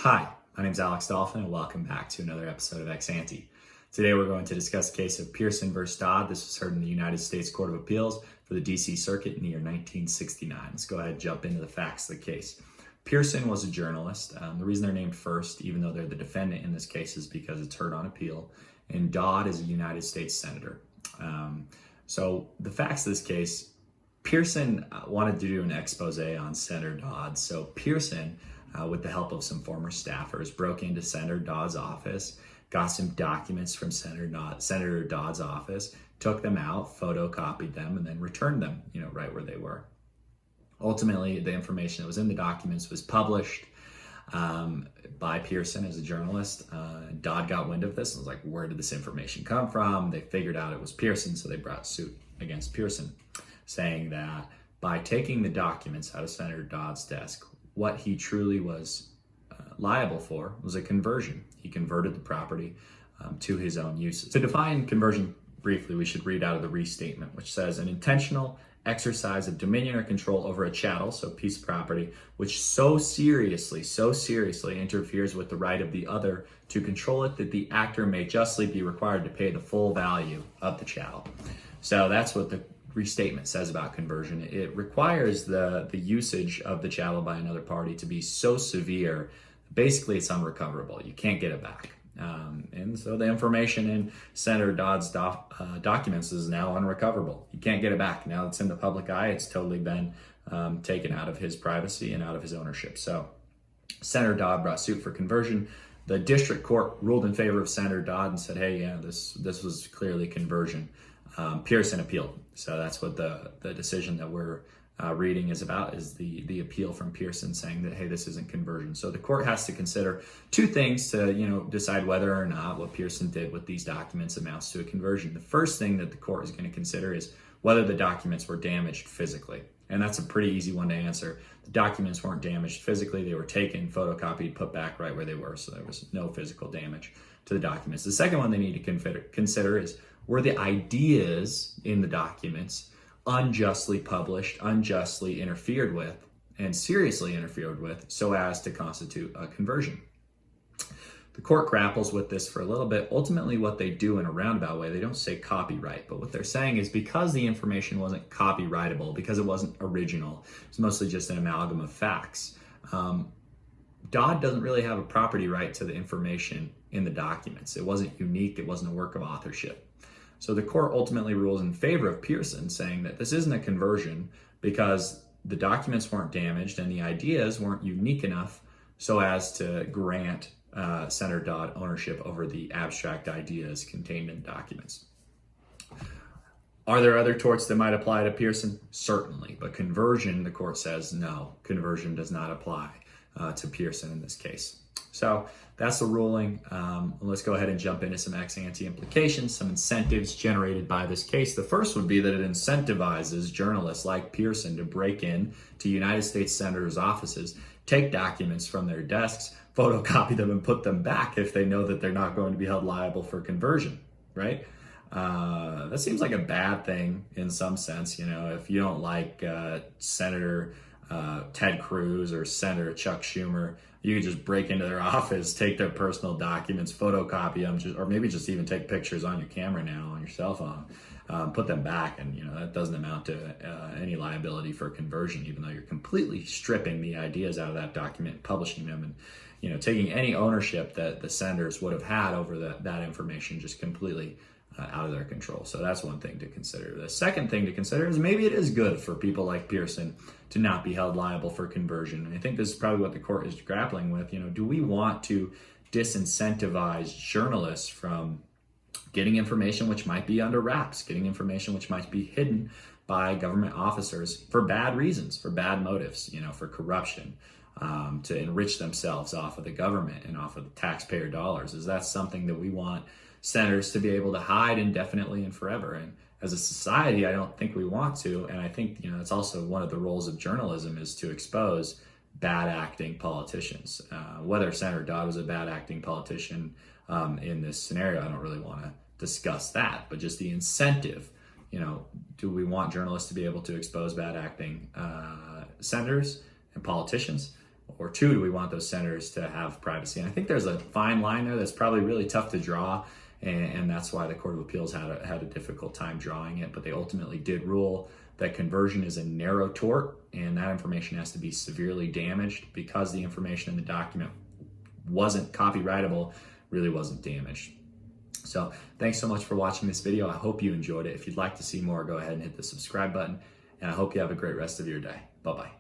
Hi, my name is Alex Dolphin and welcome back to another episode of Ex Ante. Today we're going to discuss the case of Pearson versus Dodd. This was heard in the United States Court of Appeals for the DC Circuit in the year 1969. Let's go ahead and jump into the facts of the case. Pearson was a journalist. The reason they're named first, even though they're the defendant in this case, is because it's heard on appeal. And Dodd is a United States senator. So the facts of this case, Pearson wanted to do an expose on Senator Dodd. So Pearson, with the help of some former staffers, broke into Senator Dodd's office, got some documents from Senator Dodd's office, took them out, photocopied them, and then returned them, right where they were. Ultimately, the information that was in the documents was published by Pearson as a journalist. Dodd got wind of this and was like, where did this information come from? They figured out it was Pearson, so they brought suit against Pearson, saying that by taking the documents out of Senator Dodd's desk, what he truly was liable for was a conversion. He converted the property to his own uses. To define conversion briefly, we should read out of the restatement, which says an intentional exercise of dominion or control over a chattel, so piece of property, which so seriously interferes with the right of the other to control it that the actor may justly be required to pay the full value of the chattel. So that's what the restatement says about conversion. It requires the usage of the chattel by another party to be so severe, basically it's unrecoverable. You can't get it back. And so the information in Senator Dodd's documents is now unrecoverable. You can't get it back. Now it's in the public eye. It's totally been taken out of his privacy and out of his ownership. So Senator Dodd brought suit for conversion. The district court ruled in favor of Senator Dodd and said, hey, yeah, this was clearly conversion. Pearson appealed. So that's what the decision that we're reading is about, is the appeal from Pearson saying that, hey, this isn't conversion. So the court has to consider two things to, decide whether or not what Pearson did with these documents amounts to a conversion. The first thing that the court is going to consider is whether the documents were damaged physically. And that's a pretty easy one to answer. The documents weren't damaged physically. They were taken, photocopied, put back right where they were. So there was no physical damage to the documents. The second one they need to consider is, were the ideas in the documents unjustly published, unjustly interfered with, and seriously interfered with so as to constitute a conversion? The court grapples with this for a little bit. Ultimately, what they do in a roundabout way, they don't say copyright, but what they're saying is because the information wasn't copyrightable, because it wasn't original, it's mostly just an amalgam of facts, Dodd doesn't really have a property right to the information in the documents. It wasn't unique. It wasn't a work of authorship. So the court ultimately rules in favor of Pearson, saying that this isn't a conversion because the documents weren't damaged and the ideas weren't unique enough so as to grant Senator Dodd ownership over the abstract ideas contained in the documents. Are there other torts that might apply to Pearson? Certainly, but conversion, the court says, no, conversion does not apply to Pearson in this case. So that's the ruling. Let's go ahead and jump into some ex ante implications, some incentives generated by this case. The first would be that it incentivizes journalists like Pearson to break in to United States senators' offices, take documents from their desks, photocopy them, and put them back if they know that they're not going to be held liable for conversion, right? That seems like a bad thing in some sense. If you don't like Senator Ted Cruz or Senator Chuck Schumer, you could just break into their office, take their personal documents, photocopy them, or maybe just even take pictures on your camera now, on your cell phone, put them back, and that doesn't amount to any liability for conversion, even though you're completely stripping the ideas out of that document, publishing them, and taking any ownership that the senators would have had over that information just completely out of their control. So that's one thing to consider. The second thing to consider is maybe it is good for people like Pearson to not be held liable for conversion. And I think this is probably what the court is grappling with. Do we want to disincentivize journalists from getting information which might be under wraps, getting information which might be hidden by government officers for bad reasons, for bad motives, for corruption, to enrich themselves off of the government and off of the taxpayer dollars? Is that something that we want senators to be able to hide indefinitely and forever? And as a society, I don't think we want to. And I think, it's also one of the roles of journalism is to expose bad acting politicians. Whether Senator Dodd was a bad acting politician in this scenario, I don't really want to discuss that, but just the incentive, do we want journalists to be able to expose bad acting senators and politicians? Or two, do we want those senators to have privacy? And I think there's a fine line there that's probably really tough to draw, and that's why the Court of Appeals had a difficult time drawing it. But they ultimately did rule that conversion is a narrow tort, and that information has to be severely damaged because the information in the document wasn't copyrightable, really wasn't damaged. So thanks so much for watching this video. I hope you enjoyed it. If you'd like to see more, go ahead and hit the subscribe button, and I hope you have a great rest of your day. Bye-bye.